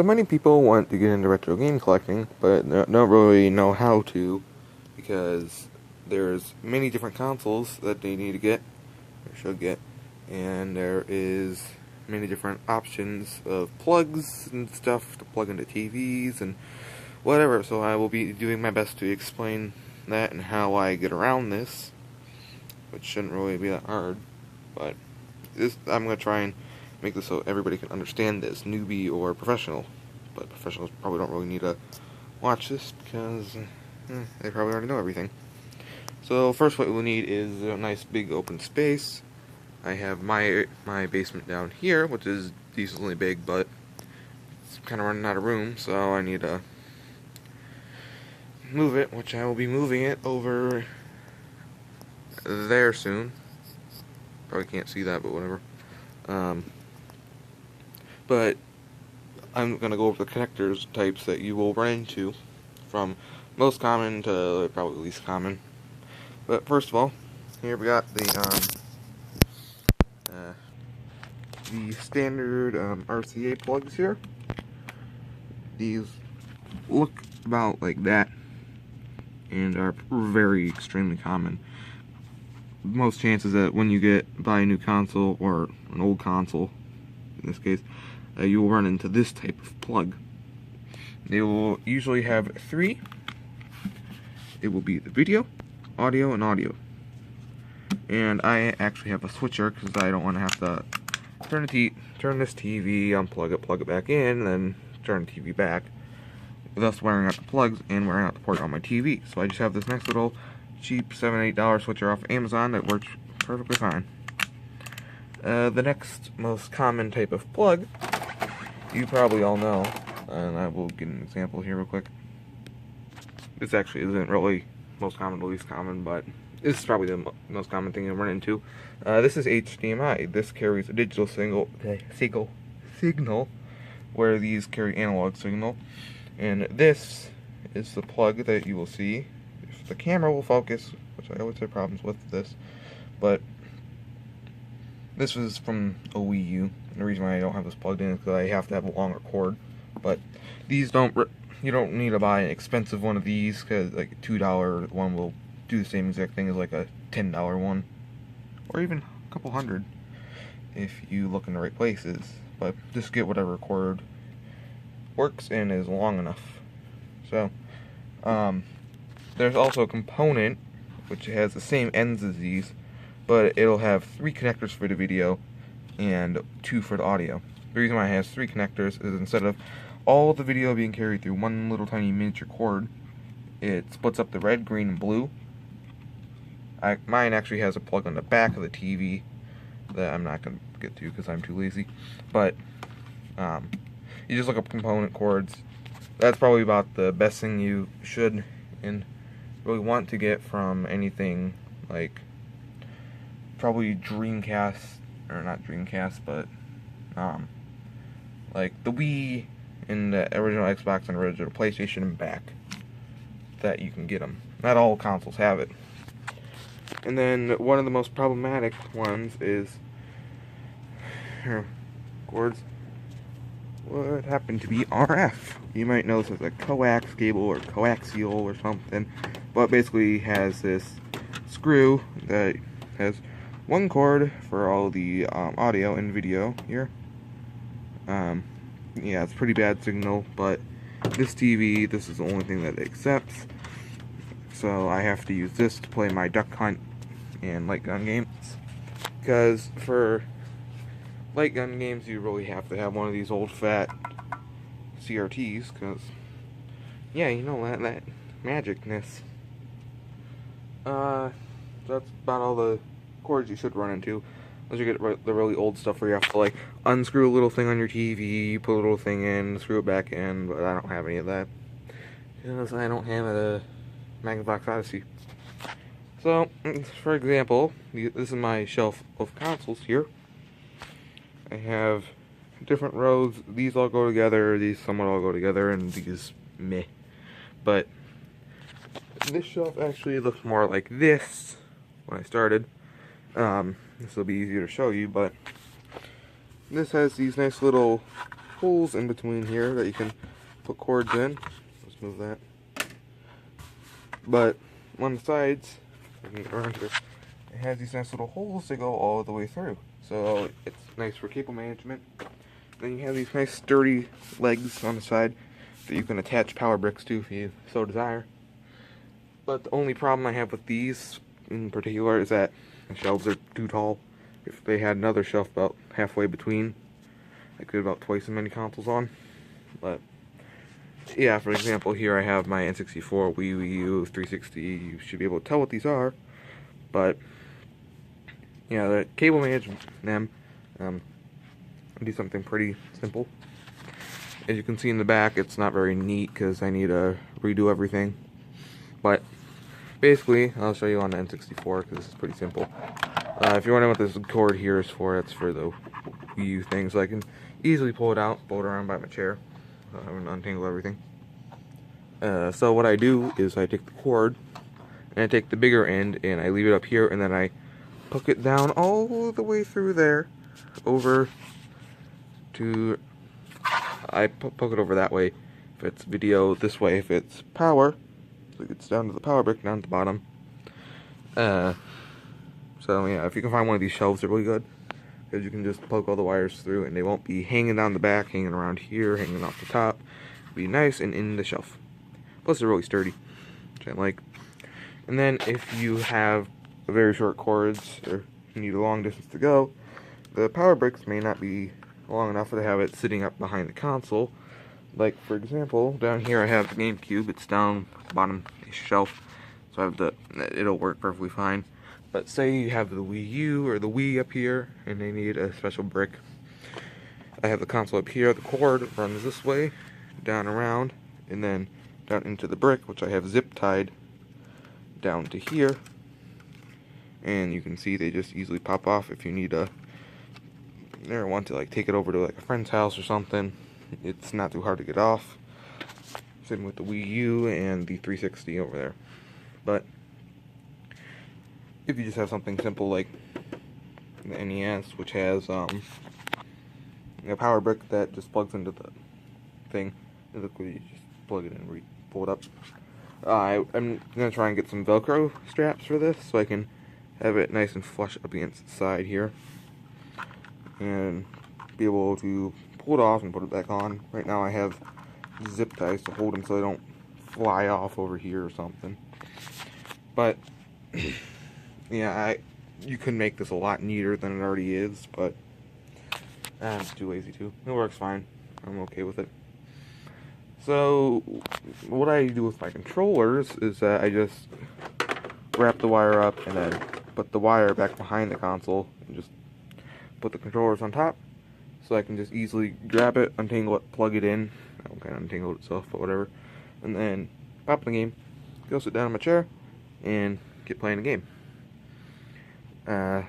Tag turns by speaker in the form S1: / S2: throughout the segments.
S1: So many people want to get into retro game collecting, but don't really know how to, because there's many different consoles that they need to get, or should get, and there is many different options of plugs and stuff to plug into TVs and whatever, so I will be doing my best to explain that and how I get around this, which shouldn't really be that hard, but I'm going to try and make this so everybody can understand this, newbie or professional. But professionals probably don't really need to watch this because they probably already know everything. So first, what we'll need is a nice big open space. I have my basement down here, which is decently big, but it's kind of running out of room, so I need to move it, which I will be moving it over there soon. Probably can't see that, but whatever. But I'm going to go over the connectors types that you will run into, from most common to probably least common. But first of all, here we got the standard RCA plugs here. These look about like that and are very extremely common. Most chances that when you buy a new console or an old console, in this case, you will run into this type of plug. They will usually have three. It will be the video, audio, and audio. And I actually have a switcher because I don't want to have to turn this TV, unplug it, plug it back in, and then turn the TV back, thus wearing out the plugs and wearing out the port on my TV. So I just have this nice little cheap $7-8 switcher off Amazon that works perfectly fine. The next most common type of plug, you probably all know, and I will get an example here real quick. This actually isn't really most common to least common, but this is probably the most common thing you run into. This is HDMI. This carries a digital signal, where these carry analog signal. And this is the plug that you will see. If the camera will focus, which I always have problems with this, but this was from a Wii U. And the reason why I don't have this plugged in is because I have to have a longer cord. But these you don't need to buy an expensive one of these, because like a $2 one will do the same exact thing as like a $10 one, or even a couple hundred if you look in the right places. But just get whatever cord works and is long enough. So there's also a component which has the same ends as these, but it'll have 3 connectors for the video and 2 for the audio. The reason why it has 3 connectors is instead of all the video being carried through one little tiny miniature cord, it splits up the red, green, and blue. Mine actually has a plug on the back of the TV that I'm not going to get to because I'm too lazy. But you just look up component cords. That's probably about the best thing you should and really want to get from anything like probably Dreamcast, or not Dreamcast, but like the Wii and the original Xbox and original PlayStation and back, that you can get them. Not all consoles have it. And then one of the most problematic ones is cords what happen to be RF. You might know this as a coax cable or coaxial or something, but basically has this screw that has one cord for all the audio and video here. Yeah, it's pretty bad signal, but this TV, this is the only thing that it accepts. So I have to use this to play my duck hunt and light gun games. Because for light gun games, you really have to have one of these old fat CRTs. Because, yeah, you know that magicness. That's about all the cords you should run into. Unless you get the really old stuff where you have to like unscrew a little thing on your TV, put a little thing in, screw it back in, but I don't have any of that. Because I don't have a Magnavox Odyssey. So, for example, this is my shelf of consoles here. I have different rows. These all go together, these somewhat all go together, and these meh. But this shelf actually looks more like this when I started. This will be easier to show you, but this has these nice little holes in between here that you can put cords in. Let's move that. But on the sides, around here, it has these nice little holes that go all the way through. So it's nice for cable management. Then you have these nice sturdy legs on the side that you can attach power bricks to if you so desire. But the only problem I have with these in particular is that the shelves are too tall. If they had another shelf about halfway between, I could have about twice as many consoles on. But yeah, for example, here I have my N64, Wii U, 360. You should be able to tell what these are. But yeah, the cable management, do something pretty simple. As you can see in the back, it's not very neat because I need to redo everything. But basically, I'll show you on the N64 because this is pretty simple. If you're wondering what this cord here is for, it's for the Wii U thing, so I can easily pull it out, pull it around by my chair. I'm going to untangle everything. So what I do is I take the cord, and I take the bigger end, and I leave it up here, and then I hook it down all the way through there, over to, I poke it over that way if it's video, this way if it's power, so it gets down to the power brick, down at the bottom. So yeah, if you can find one of these shelves, they're really good, because you can just poke all the wires through, and they won't be hanging down the back, hanging around here, hanging off the top. It'll be nice and in the shelf. Plus they're really sturdy, which I like. And then if you have very short cords, or you need a long distance to go, the power bricks may not be long enough to have it sitting up behind the console. Like, for example, down here I have the GameCube. It's down the bottom shelf, so I have it'll work perfectly fine. But say you have the Wii U or the Wii up here, and they need a special brick. I have the console up here. The cord runs this way, down around, and then down into the brick, which I have zip tied down to here. And you can see they just easily pop off if you need want to like take it over to like a friend's house or something. It's not too hard to get off. Same with the Wii U and the 360 over there. But if you just have something simple like the NES, which has a power brick that just plugs into the thing, and you just plug it in and pull it up. I'm gonna try and get some Velcro straps for this so I can have it nice and flush up against the side here, and be able to pull it off and put it back on. Right now I have zip ties to hold them so they don't fly off over here or something. But yeah, you can make this a lot neater than it already is, but I'm too lazy to. It works fine. I'm okay with it. So what I do with my controllers is that I just wrap the wire up and then put the wire back behind the console and just put the controllers on top, so I can just easily grab it, untangle it, plug it in. I don't kind of untangle it itself, but whatever. And then pop the game, go sit down in my chair, and get playing the game. And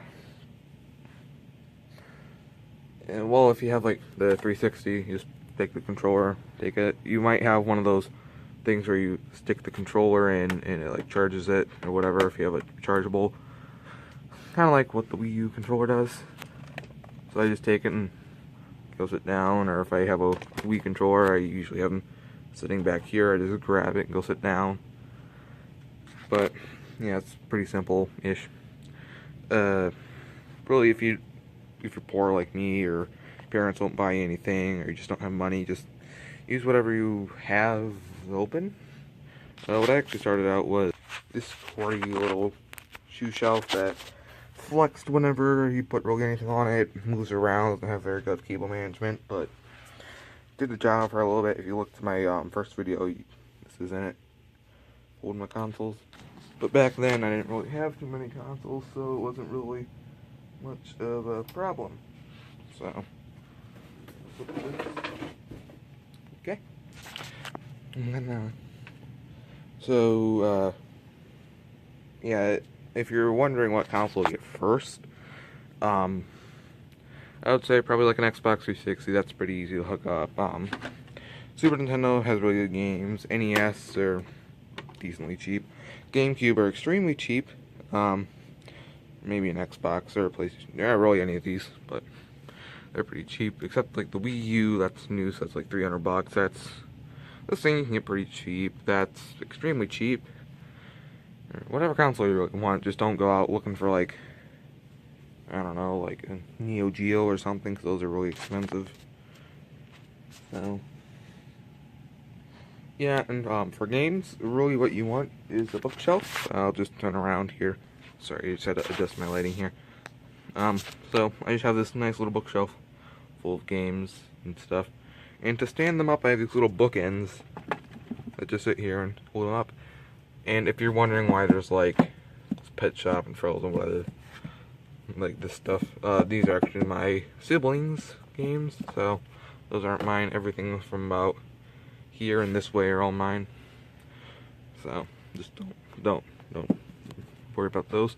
S1: well, if you have like the 360, you just take the controller, take it. You might have one of those things where you stick the controller in and it like charges it or whatever. If you have a chargeable, kind of like what the Wii U controller does. So I just take it and go sit down. Or if I have a Wii controller, I usually have them sitting back here. I just grab it and go sit down. But yeah, it's pretty simple-ish. Really, if you're poor like me, or parents won't buy you anything, or you just don't have money, just use whatever you have open. What I actually started out was this corny little shoe shelf that flexed whenever you put really anything on it, moves around, doesn't have very good cable management, but did the job for a little bit. If you look to my first video, this is in it, holding my consoles. But back then I didn't really have too many consoles, so it wasn't really much of a problem. So okay. And then, yeah, if you're wondering what console to get first, I would say probably like an Xbox 360. That's pretty easy to hook up. Super Nintendo has really good games. NES are decently cheap. GameCube are extremely cheap. Maybe an Xbox or a PlayStation. Yeah, really any of these, but they're pretty cheap, except like the Wii U, that's new, so that's like $300. That's this thing you can get pretty cheap. That's extremely cheap. Whatever console you really want, just don't go out looking for like, I don't know, like a Neo Geo or something, because those are really expensive. So yeah, and for games, really what you want is a bookshelf. I'll just turn around here. Sorry, I just had to adjust my lighting here. So I just have this nice little bookshelf full of games and stuff. And to stand them up, I have these little bookends that just sit here and hold them up. And if you're wondering why there's like Pet Shop and Frozen, whatever, like this stuff, these are actually my siblings' games, so those aren't mine. Everything from about here and this way are all mine. So just don't worry about those.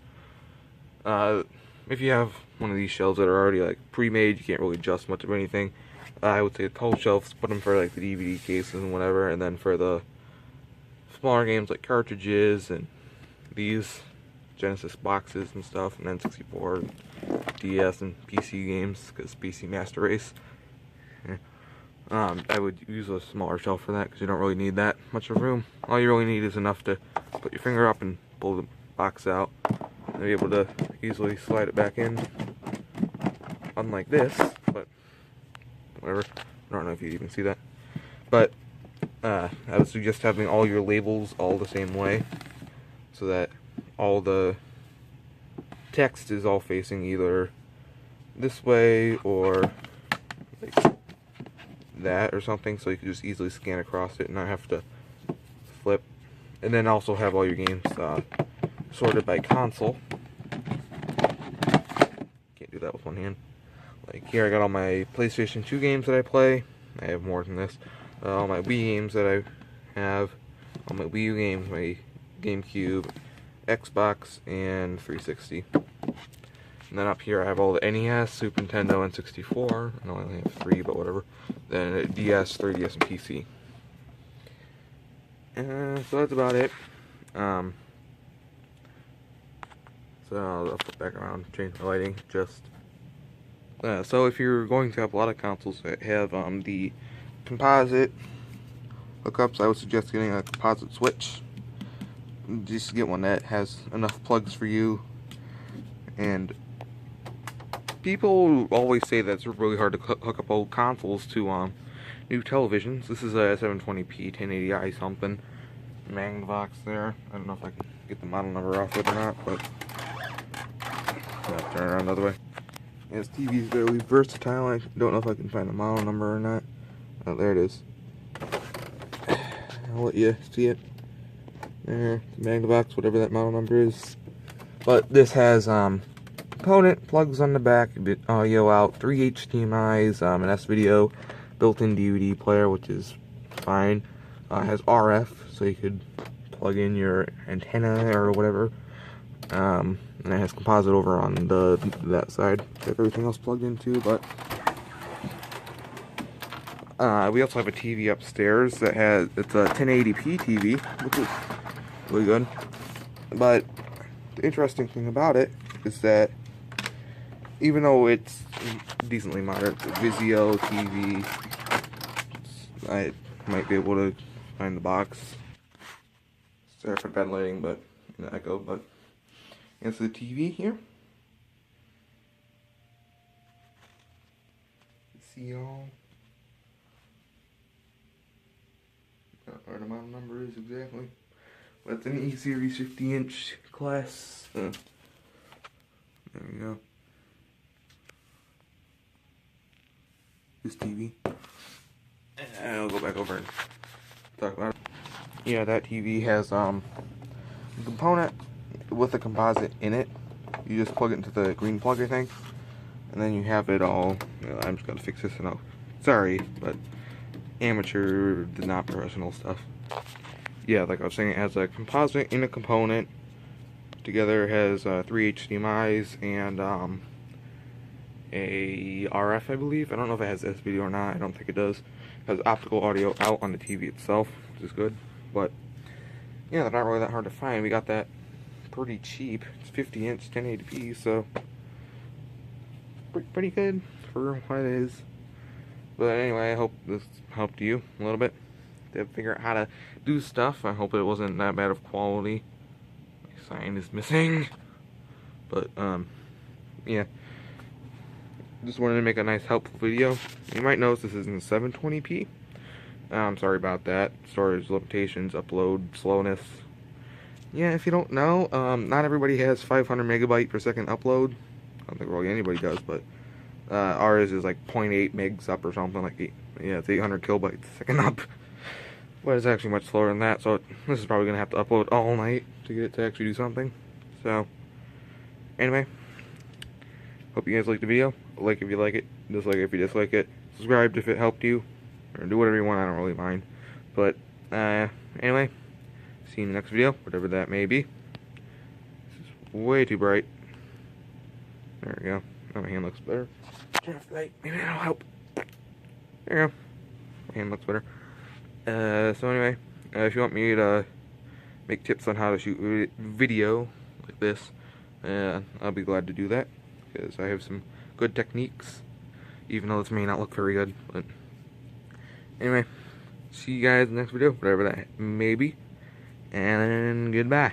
S1: If you have one of these shelves that are already like pre-made, you can't really adjust much of anything. I would say the whole shelves, put them for like the DVD cases and whatever, and then for the smaller games like cartridges and these Genesis boxes and stuff, and N64, and DS and PC games, because PC Master Race. I would use a smaller shelf for that, because you don't really need that much of room. All you really need is enough to put your finger up and pull the box out, and be able to easily slide it back in. Unlike this, but whatever. I don't know if you'd even see that. But I would suggest having all your labels all the same way, so that all the text is all facing either this way or like that or something, so you can just easily scan across it and not have to flip. And then also have all your games sorted by console. Can't do that with one hand. Like here I got all my PlayStation 2 games that I play. I have more than this. All my Wii games that I have. All my Wii U games, my GameCube, Xbox, and 360. And then up here I have all the NES, Super Nintendo, and 64. I know I only have 3, but whatever. Then DS, 3DS, and PC. So that's about it. So I'll flip back around, change my lighting. So if you're going to have a lot of consoles that have the composite hookups, I would suggest getting a composite switch. Just get one that has enough plugs for you. And people always say that it's really hard to hook up old consoles to new televisions. This is a 720p 1080i something Magnavox there. I don't know if I can get the model number off it or not, but I'll turn it around the other way. Yeah, this TV is very versatile. I don't know if I can find the model number or not. Oh, there it is. I'll let you see it. There, Magnavox, whatever that model number is. But this has component plugs on the back, a bit audio out, 3 HDMI's, an S-video, built-in DVD player, which is fine. It has RF, so you could plug in your antenna or whatever. And it has composite over on that side. I have everything else plugged into, but we also have a TV upstairs that it's a 1080p TV, which is really good. But the interesting thing about it is that even though it's decently modern, it's a Vizio TV. I might be able to find the box. Sorry for bad lighting, but an echo. But it's the TV here. See y'all. Not where the model number is exactly. But it's an E-Series 50-inch class. There we go. This TV. And I'll go back over and talk about it. Yeah, that TV has a component with a composite in it. You just plug it into the green plug, I think, and then you have it all. I'm just gonna fix this and I'll. Sorry, but amateur, not professional stuff. Yeah, like I was saying, it has a composite in a component. Together it has 3 HDMI's and a RF, I believe. I don't know if it has S-video or not. I don't think it does. It has optical audio out on the TV itself, which is good. But yeah, they're not really that hard to find. We got that pretty cheap. It's 50-inch 1080p, so pretty good for what it is. But anyway, I hope this helped you a little bit to figure out how to do stuff. I hope it wasn't that bad of quality. My sign is missing. But, yeah. Just wanted to make a nice, helpful video. You might notice this isn't 720p. I'm sorry about that. Storage limitations, upload slowness. Yeah, if you don't know, not everybody has 500 megabyte per second upload. I don't think really anybody does, but ours is like 0.8 megs up or something like yeah, it's 800 kilobytes a second up. But it's actually much slower than that, so this is probably gonna have to upload all night to get it to actually do something. So, anyway, hope you guys liked the video. Like if you like it, dislike if you dislike it, subscribe if it helped you, or do whatever you want. I don't really mind. But anyway, see you in the next video, whatever that may be. This is way too bright. There we go. Oh, my hand looks better. Turn off the light. Maybe that'll help. There you go. My hand looks better. So anyway, if you want me to make tips on how to shoot video like this, I'll be glad to do that, because I have some good techniques, even though this may not look very good. But anyway, see you guys in the next video, whatever that may be, and goodbye.